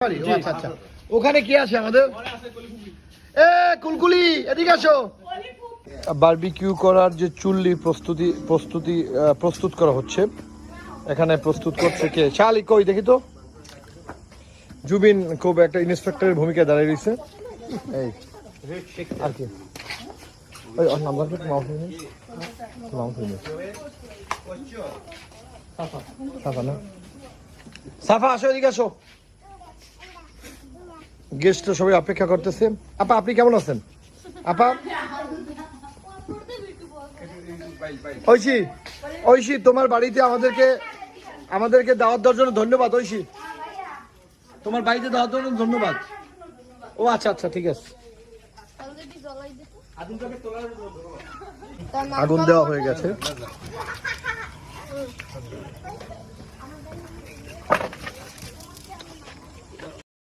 আচ্ছা আচ্ছা ওখানে কি আছে আমাদের এ কুলকুলি এদিকে আসো বারবিকিউ করার যে চুল্লি প্রস্তুত করা হচ্ছে এখানে প্রস্তুত করছে কে শালি কই দেখি তো জুবিন খুব একটা ইন্সপেক্টরের ভূমিকায় দাঁড়িয়ে রয়েছে এই আর কি ওই নাম্বার কি সাফা না সাফা আসো এদিকে আসো গেস্ট সবাই অপেক্ষা করতেছে আপা আপনি কেমন আছেন আপা ঐশী ঐশী তোমার বাড়িতে আমাদেরকে দাওয়াত দেওয়ার জন্য ধন্যবাদ ঐশী তোমার বাড়িতে দাওয়াত দেওয়ার জন্য ধন্যবাদ ও আচ্ছা আচ্ছা ঠিক আছে আগুন দেওয়া হয়ে গেছে